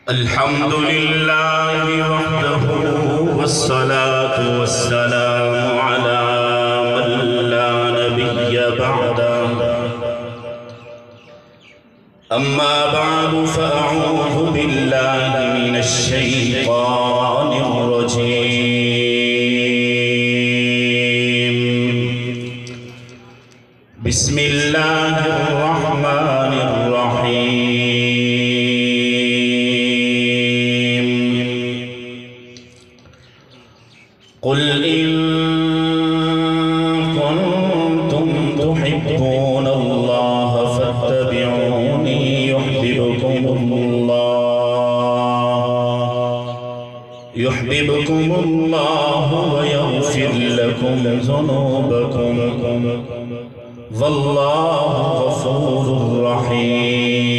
الحمد لله وحده والصلاة والسلام على من لا نبي بعده أما بعد فأعوذ بالله من الشيطان الرجيم بسم الله الرحمن الرحيم قل إن كنتم تحبون الله فاتبعوني يحببكم الله ويغفر لكم ذنوبكم والله غفور رحيم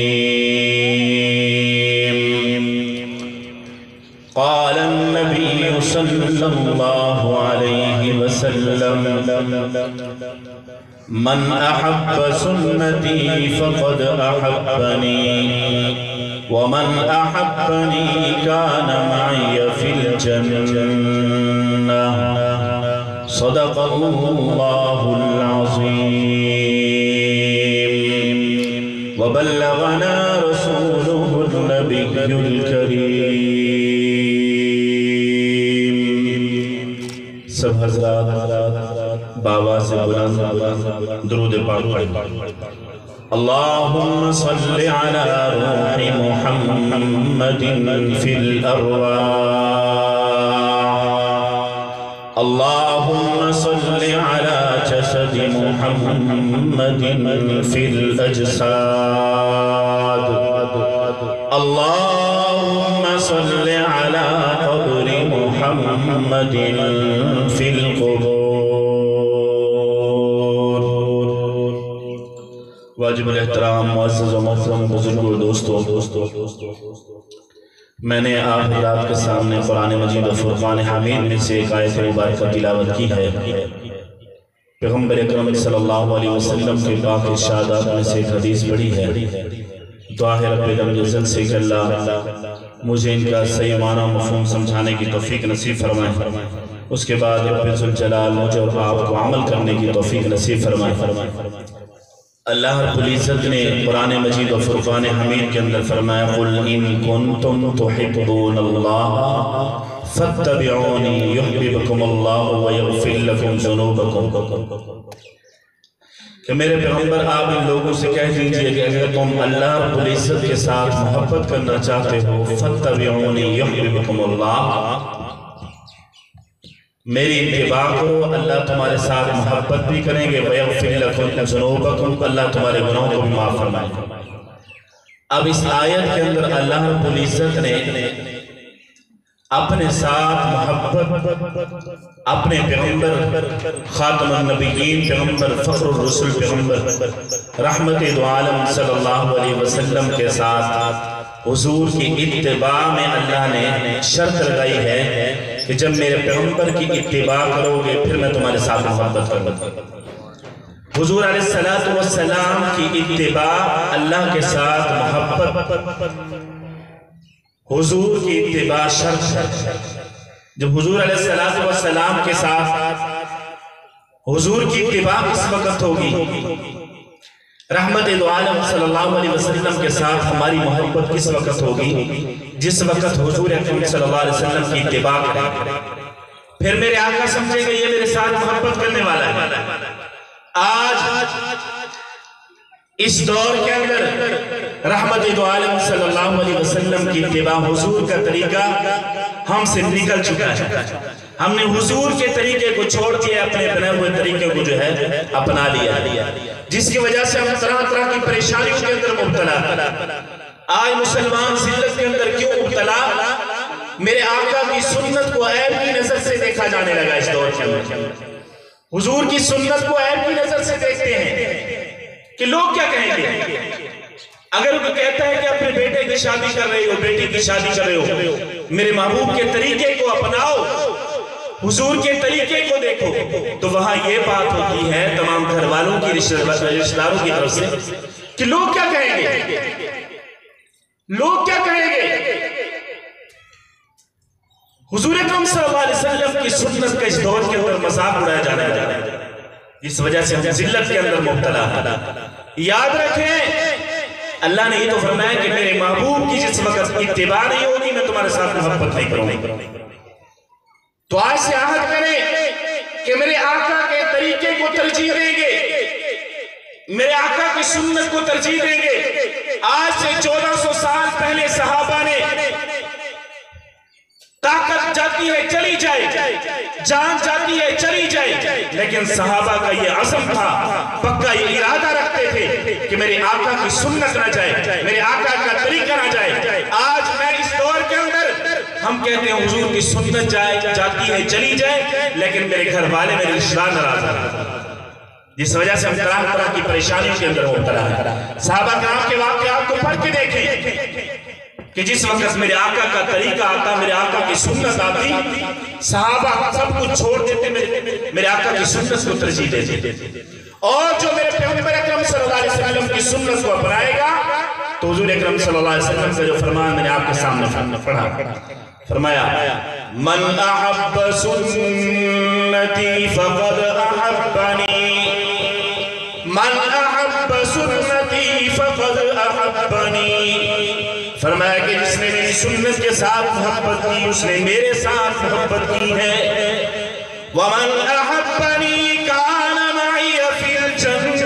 قال النبي صلى الله عليه وسلم من أحب سنتي فقد أحبني ومن أحبني كان معي في الجنة صدق الله العظيم وبلغنا رسوله النبي الكريم سب حضرات بابا سے بلند درود پاک اللهم صل على روح محمد في الأرواح اللهم صل على جسد محمد في الأجساد اللهم صل على قبر محمد في القبور واجب الاحترام معزز و محترم بزرگ و دوستو میں نے آپ حضرات کے سامنے قرآن مجید و فرقان حمید میں سے ایک آیت مبارکہ تلاوت کی ہے پیغمبر اکرم صلی اللہ علیہ وسلم کے پاک ارشادات میں سے ایک حدیث پڑھی ہے دعا ہے رب العزت سے کہ اللہ مجھے ان کا صحیح معنی و مفہوم سمجھانے کی توفیق نصیب فرمائے اس کے بعد رب الجلال مجھے اور آپ کو عمل کرنے کی توفیق نصیب فرمائے اللہ رب العزت نے قرآن مجید و فرقان حمید کے اندر فرمایا قل ان کنتم تحبون اللہ فاتبعونی یحببکم اللہ ویغفر لکم ذنوبکم کہ میرے پیغمبر آپ ان لوگوں سے کہہ دیجئے کہ اگر تم اللہ رب العزت کے ساتھ محبت کرنا چاہتے ہو فاتبعونی یحببکم اللہ میری اتباع کرو اللہ تمہارے ساتھ محبت بھی کریں گے وَيَغْفِرْ لَكُمْ ذُنُوبَكُمْ اللہ تمہارے گناہوں کو بھی معاف فرمائے اب اس آیت کے اندر اللہ رب العزت نے اپنے ساتھ محبت اپنے پیغمبر خاتم النبیین پیغمبر فخر الرسل پیغمبر رحمت دو عالم صلی اللہ علیہ وسلم کے ساتھ حضور کی اتباع میں اللہ نے شرط لگائی ہے کہ جب میرے پیغمبر کی اتباع کرو گے پھر میں تمہارے ساتھ محبت کروں گا حضور علیہ السلام کی اتباع اللہ کے ساتھ محبت حضور کی اتباع شرط جب حضور علیہ السلام کے ساتھ حضور کی اتباع کس وقت ہوگی رحمت دو عالم صلی اللہ علیہ وسلم کے ساتھ ہماری محبت کس وقت ہوگی جس وقت حضور اکرم صلی اللہ علیہ وسلم کی اتباع کریں پھر میرے آقا سمجھے کہ یہ میرے ساتھ محبت کرنے والا ہے آج اس دور کے اندر رحمت دو عالم صلی اللہ علیہ وسلم کی اتباع حضور کا طریقہ ہم سے نکل چکا ہے ہم نے حضور کے طریقے کو چھوڑ کے اپنے بنائے ہوئے طریقے کو جو ہے اپنا لیا جس کی وجہ سے ہم طرح طرح کی پریشانیوں کے اندر مبتلا آج مسلمان ذلت کے اندر کیوں مبتلا میرے آقا کی سنت کو عیب کی نظر سے دیکھا جانے لگا اس دور کے اندر حضور کی سنت کو عیب کی نظر سے دیکھتے ہیں کہ لوگ کیا کہیں گے اگر وہ کہتا ہے کہ اپنے بیٹے کی شادی کر رہے ہو بیٹی کی شادی کر رہے ہو میرے محبوب کے طریقے کو اپناؤ حضور کے طریقے کو دیکھو تو وہاں یہ بات ہوتی ہے تمام گھر والوں کی رشتہ داروں کی طرف سے کہ لوگ کیا کہیں گے حضور اکرم صلی اللہ علیہ وسلم کی سنت کا اس دور کے اندر مذاق اڑایا جانا ہے، جس وجہ سے ہم ذلت کے اندر مبتلا ہیں۔ یاد رکھیں اللہ نے یہ تو فرمایا کہ میرے محبوب کی جس وقت اتباع نہیں ہوگی میں تمہارے ساتھ محبت نہیں کروں گی۔ تو آج سے عہد کریں کہ میرے آقا کے طریقے کو ترجیح دیں گے، میرے آقا کی سنت کو ترجیح دیں گے۔ آج سے 1400 سال پہلے صحابہ نے طاقت جاتی ہے چلی جائے، جان جاتی ہے چلی جائے، لیکن صحابہ کا یہ عزم تھا، پکا یہ ارادہ رکھتے تھے کہ میرے آقا کی سنت نہ جائے، میرے آقا کا طریقہ نہ جائے۔ آج میں اس دور کے اندر ہم کہتے ہیں حضور کی سنت جاتی ہے چلی جائے، لیکن میرے گھر والے میرے رشتہ دار ناراض ہیں، جس وجہ سے ہم طرح طرح کی پریشانیوں کے اندر مبتلا ہیں۔ صحابہ کرام کے واقعات کو پڑھ کے دیکھیں کہ جس وقت میرے آقا کا طریقہ آتا، میرے آقا کی سنت آتی، صحابہ سب کچھ چھوڑ دیتے، میرے آقا کی سنت کو ترجیح دیتے۔ اور جو میرے پیغمبر اکرم صلی اللہ علیہ وسلم کی سنت کو اپنائے گا تو حضور اکرم صلی اللہ علیہ وسلم کا جو فرمان میں نے آپ کے سامنے پڑھا، فرمایا من احب سنتی فقد احبنی، من احب سنتی فقد احبنی۔ فرمایا کہ جس نے میری سنت کے ساتھ محبت کی اس نے میرے ساتھ محبت کی ہے۔ وَمَنْ أَحَبَّنِي كَانَ مَعِيَ فِي الْجَنَّةِ۔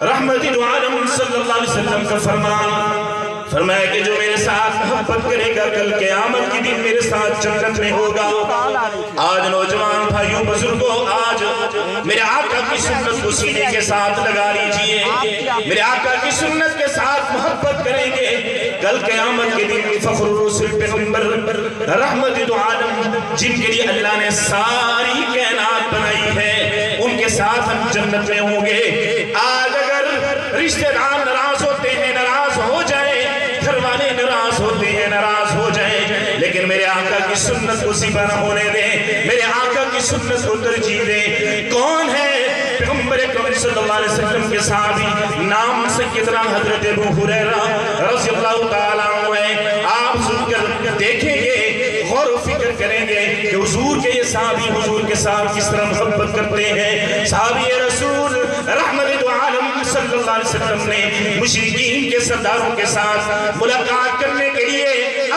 رحمت دو عالم صلی اللہ علیہ وسلم کا فرمان، فرمایا کہ جو میرے ساتھ محبت کرے گا کل قیامت کی دن میرے ساتھ جنت میں ہوگا۔ آج نوجوان بھائیوں بزرگوں، آج میرے آقا کی سنت کو سینے کے ساتھ لگا لیجئے، میرے آقا کی سنت کے ساتھ محبت کریں گے، کل قیامت کے دن فخر الرسل پیغمبر رحمت دو عالم جن کے لیے اللہ نے ساری کائنات بنائی ہے ان کے ساتھ ہم جنت میں ہوں گے۔ آج اگر رشتہ دار ناراض ہوتے ہیں ناراض ہو جائیں، گھر والے ناراض ہوتے ہیں ناراض ہو جائیں، لیکن میرے آقا کی سنت کو زیبا نہ ہونے دیں، میرے آقا کی سنت کو ترجیح دیں۔ کون ہے پیغمبر اکرم صلی اللہ علیہ وسلم کے صحابی؟ نام سیدنا حضرت ابو ہریرہ رضی اللہ تعالیٰ عنہ ہے۔ آپ سن کر دیکھیں گے، غور و فکر کریں گے کہ حضور کے یہ صحابی حضور کے ساتھ کس طرح محبت کرتے ہیں۔ صحابی رسول رحمت دو عالم صلی اللہ علیہ وسلم نے مشرکین کے سرداروں کے ساتھ ملاقات کرنے کے لیے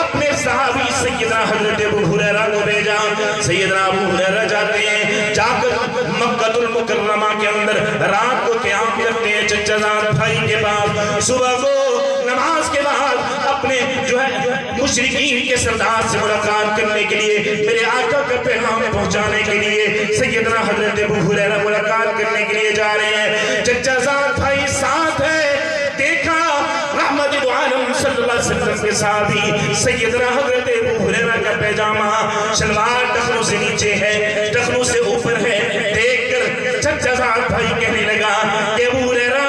اپنے صحابی سیدنا حضرت ابو ہریرہ کو بھیجا۔ سیدنا ابو ہریرہ جاتے ہیں، جا کر مکہ المکرمہ کے اندر رات کو قیام کرتے ہیں چچا زاد بھائی کے پاس۔ صبح کو نماز کے بعد اپنے جو ہے مشرکین کے سردار سے ملاقات کرنے کے لیے، میرے آقا کا پیغام پہنچانے کے لیے سیدنا حضرت ابو ہریرہ ملاقات کرنے کے لیے جا رہے ہیں۔ چچا زاد بھائی ساتھ ہے، دیکھا رحمت دو عالم صلی اللہ علیہ وسلم کے صحابی سیدنا حضرت ابو ہریرہ کا پیجامہ شلوار ٹخنوں سے نیچے ہے، ٹخنوں سے اوپر ہے، دیکھ کر چچا زاد بھائی کہنے لگا کہ ابو ہریرہ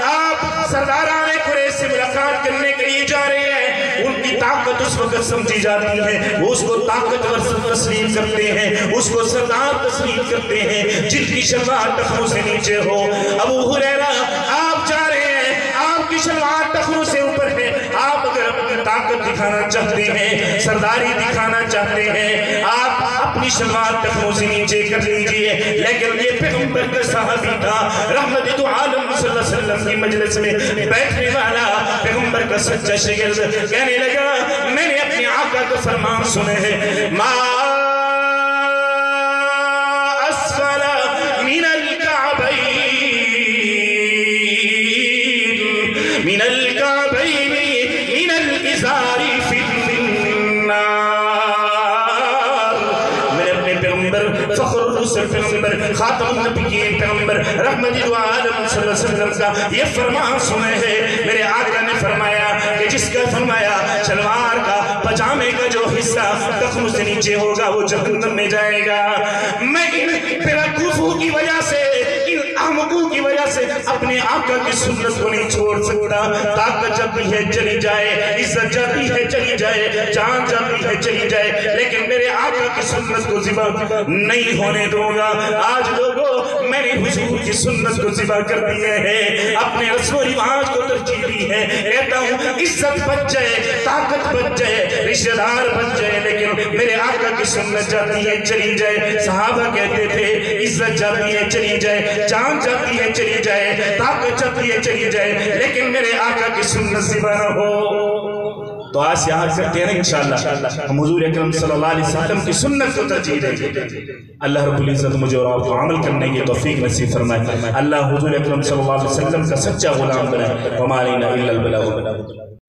آپ سرداران قریش سے ملاقات کرنے کے لیے جا رہے ہیں، ان کی طاقت اس وقت سمجھی جاتی ہے، وہ اس کو طاقتور تسلیم کرتے ہیں، اس کو سردار تسلیم کرتے ہیں جن کی شلوار ٹخنوں سے نیچے ہو۔ ابو ہریرہ آپ جا رہے ہیں، آپ کی شلوار ٹخنوں سے اوپر ہے، آپ اگر اپنی طاقت دکھانا چاہتے ہیں، سرداری دکھانا چاہتے ہیں، آپ اپنی شلوار ٹخنوں سے نیچے کر لیجئے۔ لیکن یہ پیغمبر کا صحابی تھا، رحمت دو عالم صلی اللہ علیہ وسلم کی مجلس میں بیٹھنے والا پیغمبر کا سچا شاگرد کہنے لگا میں نے اپنے آقا کا فرمان سنے ہیں، ما اسفل من الکعبین من الکعبین من الازار فی النار۔ میرے اپنے پیغمبر فخر الرسل پیغمبر خاتم النبیین پیغمبر رحمت دو عالم صلی اللہ علیہ وسلم کا یہ فرمان سنے ہیں۔ میرے آقا نے فرمایا کہ جس کا فرمایا شلوار کا پجامے کا جو حصہ ٹخنوں سے نیچے ہوگا وہ جہنم میں جائے گا۔ میں ان بیوقوفوں کی وجہ سے، ان احمقوں کی وجہ سے اپنے آقا کی سنت کو نہیں چھوڑ سکتا۔ طاقت جب بھی ہے چلی جائے، عزت جب بھی ہے چلی جائے، جان جب بھی ہے چلی جائے، لیکن میرے آقا کی سنت کو ذبح نہیں ہونے دوں گا۔ آج لوگوں میں نے حضور کی سنت کو ذبح کر دیے ہیں، اپنے رسم و رواج کو ترجیح دی ہے۔ کہتا ہوں عزت بچ جائے، طاقت بچ جائے، رشتہ دار بن جائے لیکن میرے آقا کی سنت جاتی ہے چلی جائے. صحابہ کہتے تھے عزت جاتی ہے چلی جائے, جان جاتی ہے چلی جائے, طاقت جاتی ہے چلی جائے, لیکن میرے آقا کی سنت زندہ نہ ہو. تو آج یہاں کرتے ہیں نا انشاءاللہ ہم حضور اکرم صلی اللہ علیہ وسلم کی سنت کو ترجیح دیں گے. اللہ رب العزت مجھے اور آپ کو عمل کرنے کی توفیق نصیب فرمائے. اللہ حضور اکرم صلی اللہ علیہ وسلم کا سچا غلام بنائے. وما علینا الا البلاغ.